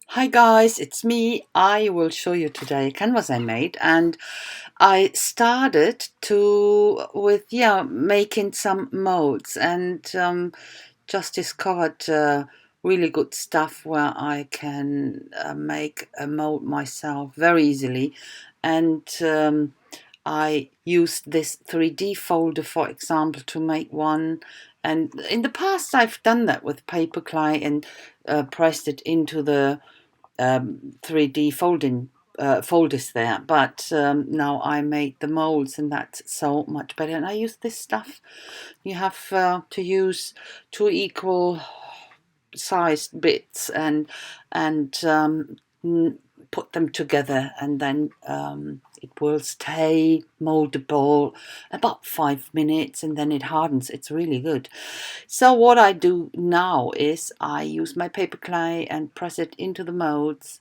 Hi guys, it's me. I will show you today a canvas I made, and I started to with making some molds, and just discovered really good stuff where I can make a mold myself very easily. And I used this 3D folder, for example, to make one. And in the past I've done that with paper clay and pressed it into the 3D folders there, but now I made the molds, and that's so much better. And I use this stuff. You have to use two equal sized bits and put them together, and then it will stay moldable about 5 minutes, and then it hardens. It's really good. So what I do now is I use my paper clay and press it into the molds,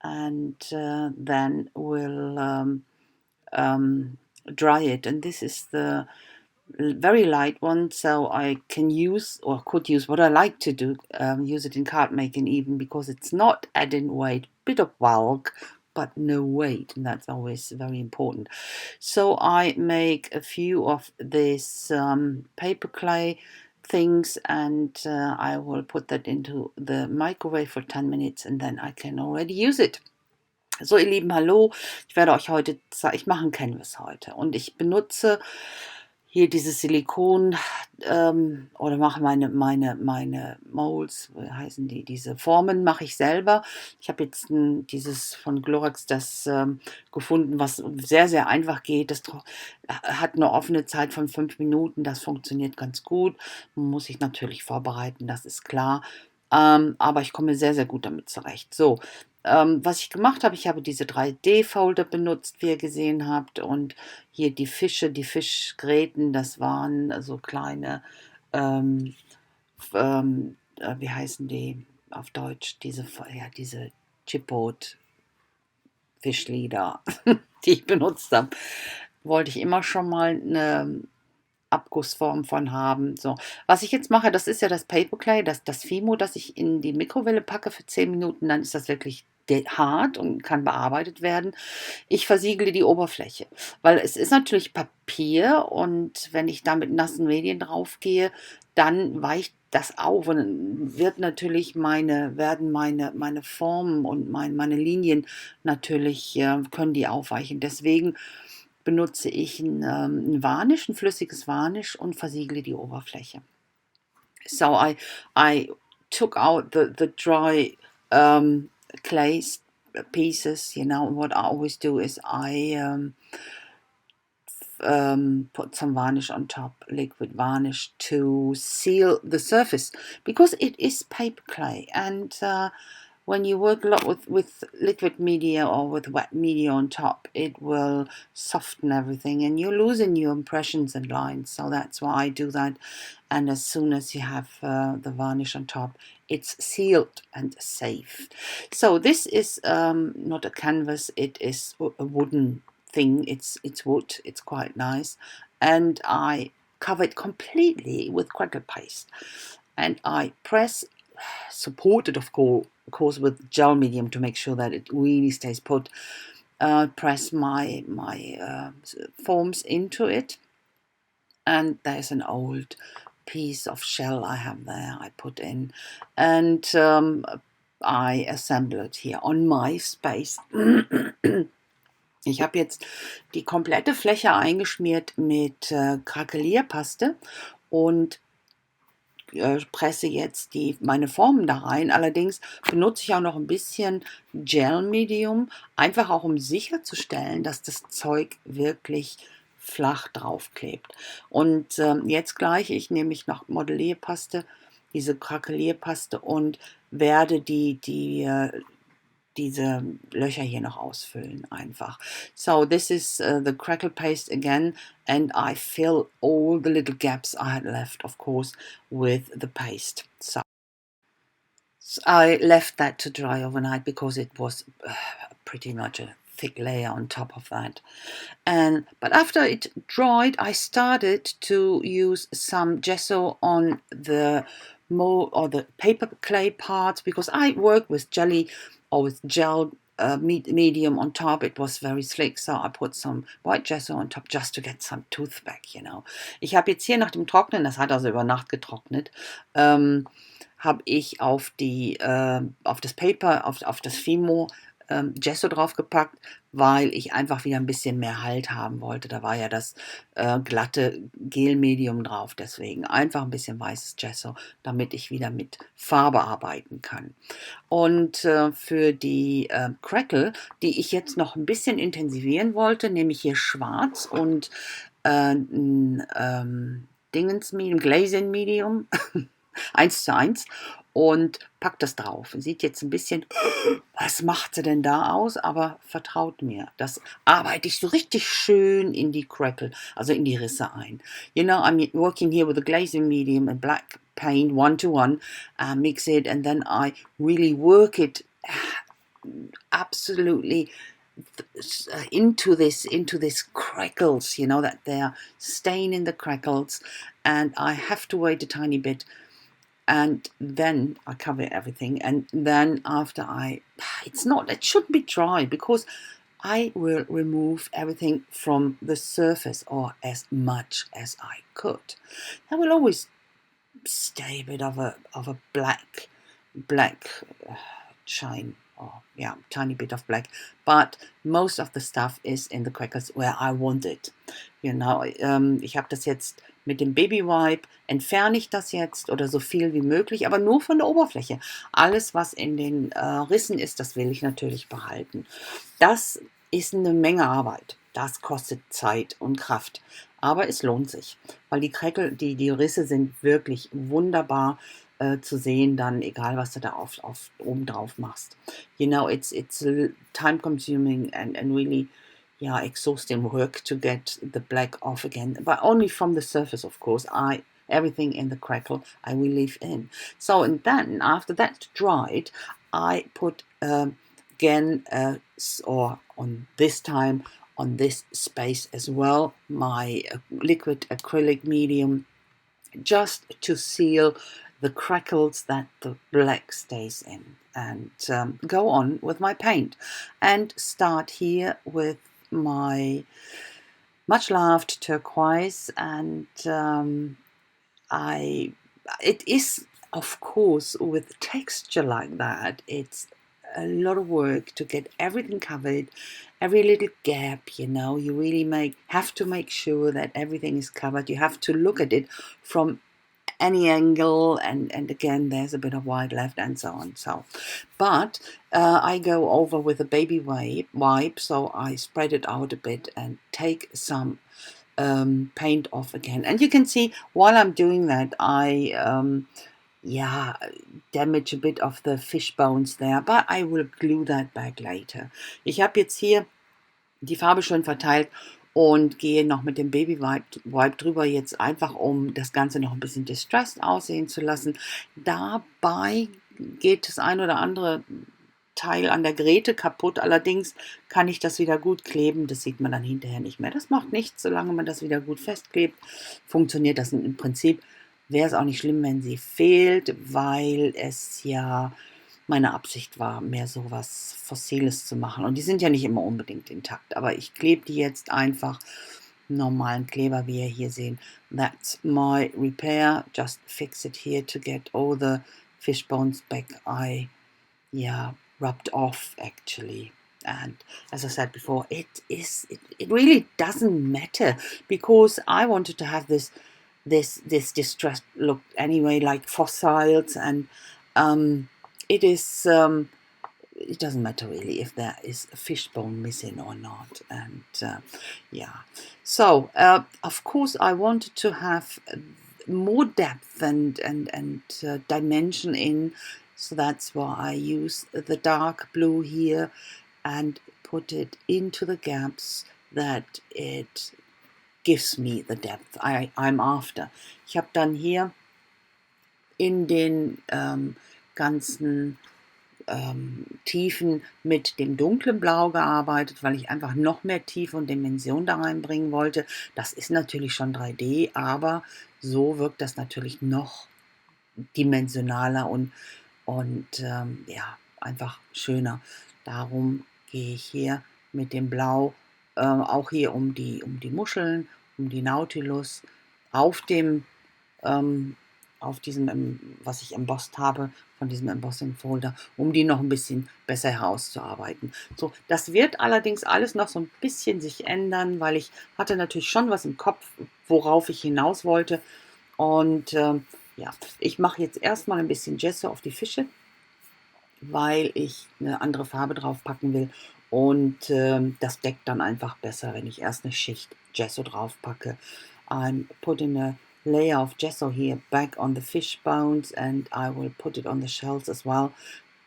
and then we'll dry it. And this is the very light one, so I can use, or could use, what I like to do, use it in card making even, because it's not adding weight, bit of bulk but no weight, and that's always very important. So I make a few of these paper clay things, and I will put that into the microwave for 10 minutes, and then I can already use it. So, ihr Lieben, hallo. Ich werde euch heute zeigen, ich mache ein Canvas heute, und ich benutze hier dieses Silikon, oder mache meine Molds, wie heißen die? Diese Formen mache ich selber. Ich habe jetzt dieses von Glorex das gefunden, was sehr, sehr einfach geht. Das hat eine offene Zeit von 5 Minuten. Das funktioniert ganz gut. Man muss sich natürlich vorbereiten, das ist klar. Aber ich komme sehr, sehr gut damit zurecht. So, was ich gemacht habe, ich habe diese 3D-Folder benutzt, wie ihr gesehen habt, und hier die Fische, die Fischgräten, das waren so kleine, wie heißen die auf Deutsch? Diese Chipboat-Fischlieder, die ich benutzt habe. Wollte ich immer schon mal eine Abgussform von haben. So, was ich jetzt mache, das ist ja das Paper Clay, das Fimo, das ich in die Mikrowelle packe für 10 Minuten, dann ist das wirklich hart und kann bearbeitet werden. Ich versiegle die Oberfläche, weil es ist natürlich Papier, und wenn ich da mit nassen Medien draufgehe, dann weicht das auf, und dann werden meine Formen und meine Linien natürlich, können die aufweichen. Deswegen benutze ich ein Varnish, ein flüssiges Varnish, und versiegle die Oberfläche. So I took out the dry clay pieces. What I always do is I put some varnish on top, liquid varnish, to seal the surface, because it is paper clay, and when you work a lot with liquid media or with wet media on top, it will soften everything, and you're losing your impressions and lines. So that's why I do that. And as soon as you have the varnish on top, it's sealed and safe. So this is not a canvas, it is a wooden thing. It's wood, it's quite nice, and I cover it completely with crackle paste, and I press, supported of course with gel medium to make sure that it really stays put. Press my forms into it, and there's an old piece of shell I have there I put in, and I assemble it here on my space. Ich habe jetzt die komplette Fläche eingeschmiert mit Krakelierpaste und presse jetzt meine Formen da rein. Allerdings benutze ich auch noch ein bisschen Gel Medium, einfach auch um sicherzustellen, dass das Zeug wirklich flach draufklebt. Und jetzt gleich, ich nehme ich noch Modellierpaste, diese Krakelierpaste, und werde diese Löcher hier noch ausfüllen einfach. So this is the crackle paste again, and I fill all the little gaps I had left, of course, with the paste. So I left that to dry overnight because it was pretty much a thick layer on top of that. But after it dried, I started to use some gesso on the mold or the paper clay parts, because I work with jelly or with gel medium on top. It was very slick, so I put some white gesso on top just to get some tooth back, you know. Ich habe jetzt hier nach dem Trocknen, das hat also über Nacht getrocknet, habe ich auf das Paper, auf das Fimo Gesso draufgepackt, weil ich einfach wieder ein bisschen mehr Halt haben wollte. Da war ja das glatte Gelmedium drauf, deswegen einfach ein bisschen weißes Gesso, damit ich wieder mit Farbe arbeiten kann. Und für die Crackle, die ich jetzt noch ein bisschen intensivieren wollte, nehme ich hier schwarz und Dingens Medium, Glazing Medium, 1:1 und packt das drauf. Sieht jetzt ein bisschen, was macht sie denn da aus? Aber vertraut mir, das arbeite ich so richtig schön in die Crackle, also in die Risse ein. You know, I'm working here with a glazing medium and black paint 1:1, mix it, and then I really work it absolutely into this crackles, you know, that they're staying in the crackles, and I have to wait a tiny bit. And then I cover everything, and then after it shouldn't be dry, because I will remove everything from the surface, or as much as I could. There will always stay a bit of a black shine, or yeah, tiny bit of black, but most of the stuff is in the crackers where I want it. You know, ich habe das jetzt mit dem Baby Wipe, entferne ich das jetzt oder so viel wie möglich, aber nur von der Oberfläche. Alles, was in den Rissen ist, das will ich natürlich behalten. Das ist eine Menge Arbeit. Das kostet Zeit und Kraft. Aber es lohnt sich, weil die Risse sind wirklich wunderbar zu sehen, dann egal was du da oben drauf machst. You know, it's time consuming and really exhausting work to get the black off again, but only from the surface, of course. Everything in the crackle I will leave in. So, and then after that's dried, I put again, or on this time, on this space as well, my liquid acrylic medium, just to seal the crackles that the black stays in, and go on with my paint, and start here with my much loved turquoise, and it is, of course, with texture like that, it's a lot of work to get everything covered, every little gap, you know. You really have to make sure that everything is covered. You have to look at it from any angle, and again there's a bit of white left, and so on. But I go over with a baby wipe, so I spread it out a bit and take some paint off again. And you can see while I'm doing that, I damage a bit of the fish bones there, but I will glue that back later. Ich habe jetzt hier die Farbe schön verteilt und gehe noch mit dem Baby Wipe drüber, jetzt einfach, um das Ganze noch ein bisschen distressed aussehen zu lassen. Dabei geht das ein oder andere Teil an der Gräte kaputt, allerdings kann ich das wieder gut kleben, das sieht man dann hinterher nicht mehr. Das macht nichts, solange man das wieder gut festklebt, funktioniert das im Prinzip. Wäre es auch nicht schlimm, wenn sie fehlt, weil es ja meine Absicht war, mehr so was Fossiles zu machen. Und die sind ja nicht immer unbedingt intakt, aber ich klebe die jetzt einfach normalen Kleber, wie ihr hier seht. That's my repair. Just fix it here to get all the fish bones back. I rubbed off actually. And as I said before, it really doesn't matter, because I wanted to have this distressed look anyway, like fossils, and it doesn't matter really if there is a fish bone missing or not. And so of course I wanted to have more depth and dimension in, so that's why I use the dark blue here and put it into the gaps that it gives me the depth I'm after. Ich habe dann hier in den ganzen Tiefen mit dem dunklen Blau gearbeitet, weil ich einfach noch mehr Tiefe und Dimension da reinbringen wollte. Das ist natürlich schon 3D, aber so wirkt das natürlich noch dimensionaler und einfach schöner. Darum gehe ich hier mit dem Blau auch hier um die Muscheln, um die Nautilus, auf dem auf diesem, was ich embossed habe, von diesem Embossing Folder, um die noch ein bisschen besser herauszuarbeiten. So, das wird allerdings alles noch so ein bisschen sich ändern, weil ich hatte natürlich schon was im Kopf, worauf ich hinaus wollte. Und ja, ich mache jetzt erstmal ein bisschen Gesso auf die Fische, weil ich eine andere Farbe drauf packen will. Und das deckt dann einfach besser, wenn ich erst eine Schicht Gesso drauf packe. I'm putting a layer of gesso here back on the fish bones, and I will put it on the shells as well,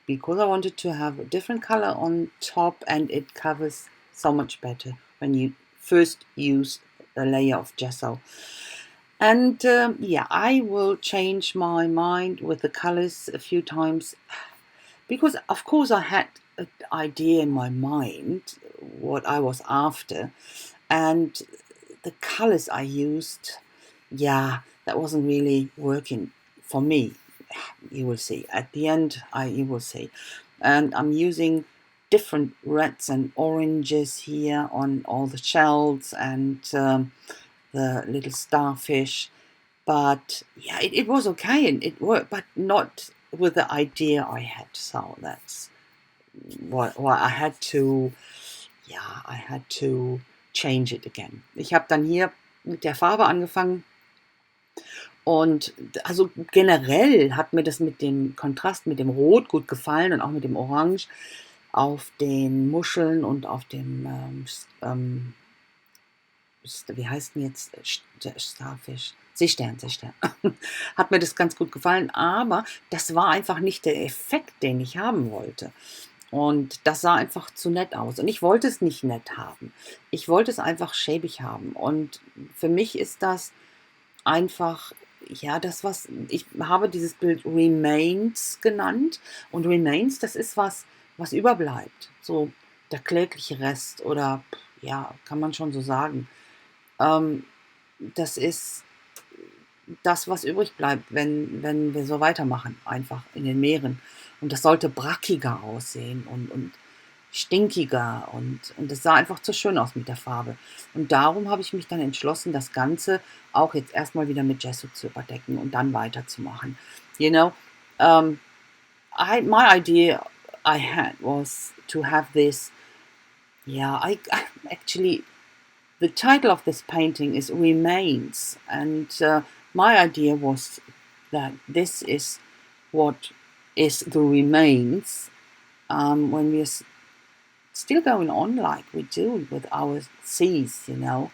because I wanted to have a different color on top, and it covers so much better when you first use a layer of gesso. And yeah, I will change my mind with the colors a few times, because of course I had an idea in my mind what I was after, and the colors I used, yeah, that wasn't really working for me. You will see at the end. You will see, and I'm using different reds and oranges here on all the shells and the little starfish. But yeah, it was okay and it worked, but not with the idea I had. So that's what I had to, ja, I had to change it again. Ich habe dann hier mit der Farbe angefangen und also generell hat mir das mit dem Kontrast, mit dem Rot gut gefallen und auch mit dem Orange auf den Muscheln und auf dem, wie heißt denn jetzt, Starfish? Seestern. Hat mir das ganz gut gefallen, aber das war einfach nicht der Effekt, den ich haben wollte. Und das sah einfach zu nett aus. Und ich wollte es nicht nett haben. Ich wollte es einfach schäbig haben. Und für mich ist das einfach, ja, das, was ich habe dieses Bild Remains genannt. Und Remains, das ist was überbleibt. So der klägliche Rest oder, ja, kann man schon so sagen. Das ist das, was übrig bleibt, wenn wir so weitermachen, einfach in den Meeren. Und das sollte brackiger aussehen und stinkiger und das sah einfach zu schön aus mit der Farbe. Und darum habe ich mich dann entschlossen, das Ganze auch jetzt erstmal wieder mit Gesso zu überdecken und dann weiterzumachen. You know, my idea I had was to have this, yeah, I actually, the title of this painting is Remains, and my idea was that this is what is the remains when we're still going on like we do with our seas, you know,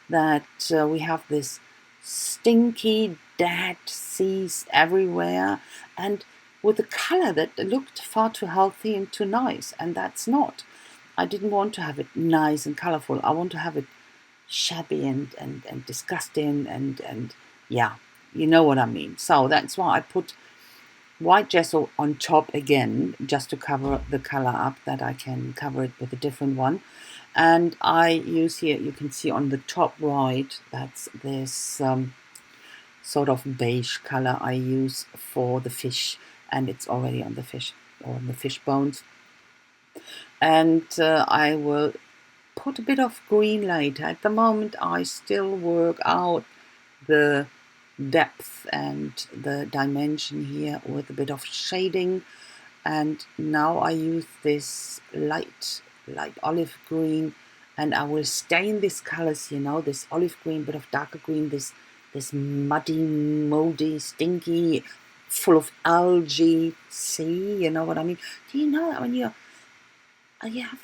that we have this stinky, dead seas everywhere, and with a color that looked far too healthy and too nice, and that's not. I didn't want to have it nice and colorful. I want to have it shabby and disgusting and yeah, you know what I mean. So that's why I put white gesso on top again, just to cover the color up, that I can cover it with a different one. And I use here, you can see on the top right, that's this sort of beige color I use for the fish, and it's already on the fish, or on the fish bones. And I will put a bit of green later. At the moment I still work out the depth and the dimension here with a bit of shading, and now I use this light olive green, and I will stain these colors, you know, this olive green, bit of darker green, this muddy, moldy, stinky, full of algae sea, you know what I mean? Do you know that when you have,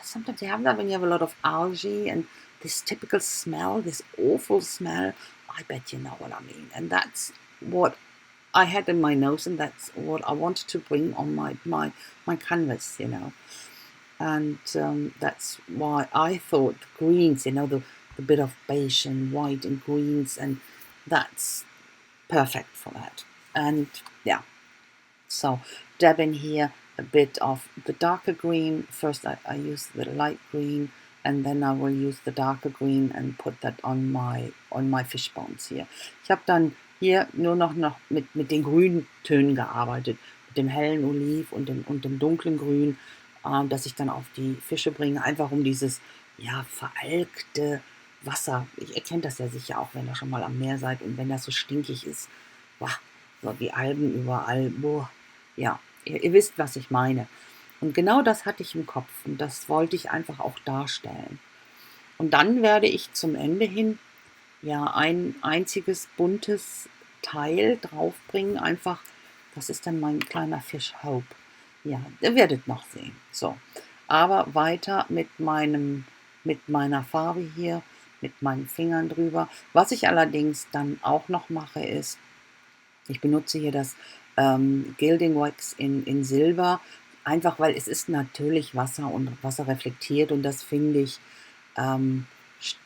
sometimes you have that when you have a lot of algae and this typical smell, this awful smell? I bet you know what I mean. And that's what I had in my nose, and that's what I wanted to bring on my canvas, you know. And that's why I thought greens, you know, the bit of beige and white and greens, and that's perfect for that. And yeah, so dab in here a bit of the darker green. First I use the light green, and then I will use the darker green and put that on my fish bones hier. Ich habe dann hier nur noch mit den grünen Tönen gearbeitet, mit dem hellen Oliv und dem dunklen Grün, das ich dann auf die Fische bringe, einfach um dieses, ja, veralkte Wasser. Ihr kennt das ja sicher auch, wenn ihr schon mal am Meer seid und wenn das so stinkig ist. Boah, so die Algen überall. Boah. Ja, ihr wisst, was ich meine. Und genau das hatte ich im Kopf und das wollte ich einfach auch darstellen. Und dann werde ich zum Ende hin ja ein einziges buntes Teil draufbringen. Einfach, das ist dann mein kleiner Fisch Hope. Ja, ihr werdet noch sehen. So, aber weiter mit meiner Farbe hier, mit meinen Fingern drüber. Was ich allerdings dann auch noch mache, ist, ich benutze hier das Gilding Wax in Silber, einfach weil es ist natürlich Wasser und Wasser reflektiert und das finde ich, ähm,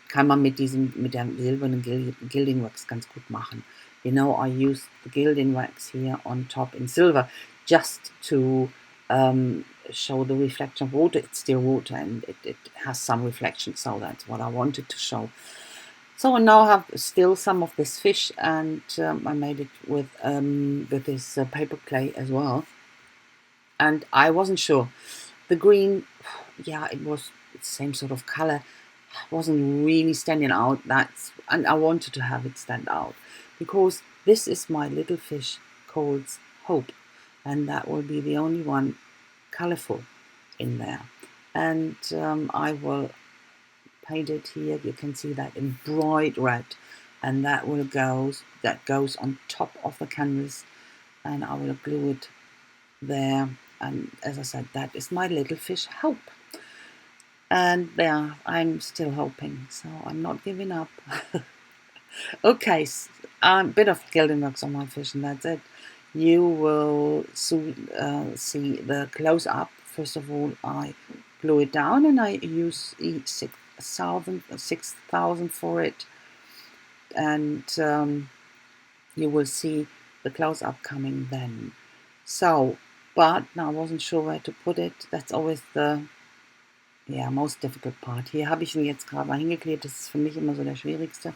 kann man mit der silbernen Gilding Wax ganz gut machen. You know, I use the gilding wax here on top in silver just to show the reflection of water. It's still water and it has some reflection, so that's what I wanted to show. So I now have still some of this fish, and I made it with this paper clay as well. And I wasn't sure. The green, yeah, it was the same sort of color. Wasn't really standing out. And I wanted to have it stand out because this is my little fish called Hope, and that will be the only one colorful in there. And I will paint it here. You can see that in bright red, and that goes on top of the canvas, and I will glue it there. And as I said, that is my little fish Hope. And yeah, I'm still hoping, so I'm not giving up. Okay, a bit of gilding wax on my fish, and that's it. You will soon see the close-up. First of all, I glue it down, and I use 6,000 for it. And you will see the close-up coming then. So, but now I wasn't sure where to put it. That's always the most difficult part. Hier habe ich ihn jetzt gerade mal hingeklebt. Das ist für mich immer so der schwierigste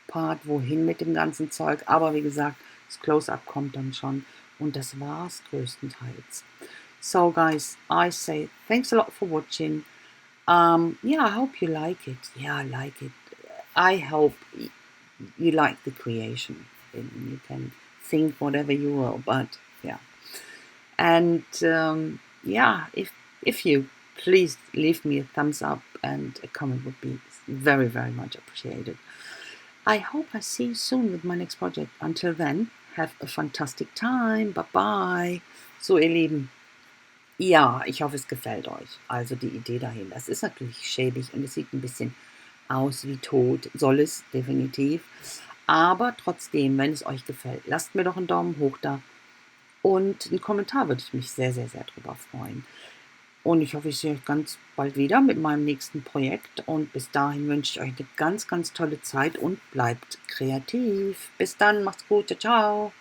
Part. Wohin mit dem ganzen Zeug? Aber wie gesagt, das Close-Up kommt dann schon. Und das war's größtenteils. So guys, I say thanks a lot for watching. I hope you like it. Yeah, I like it. I hope you like the creation. You can think whatever you will, but yeah. And if you please leave me a thumbs up and a comment would be very, very much appreciated. I hope I see you soon with my next project. Until then, have a fantastic time. Bye bye. So, ihr Lieben, ja, ich hoffe, es gefällt euch. Also die Idee dahin. Das ist natürlich schäbig und es sieht ein bisschen aus wie tot. Soll es definitiv. Aber trotzdem, wenn es euch gefällt, lasst mir doch einen Daumen hoch da. Und einen Kommentar würde ich mich sehr, sehr, sehr drüber freuen. Und ich hoffe, ich sehe euch ganz bald wieder mit meinem nächsten Projekt. Und bis dahin wünsche ich euch eine ganz, ganz tolle Zeit und bleibt kreativ. Bis dann, macht's gut, ciao, ciao.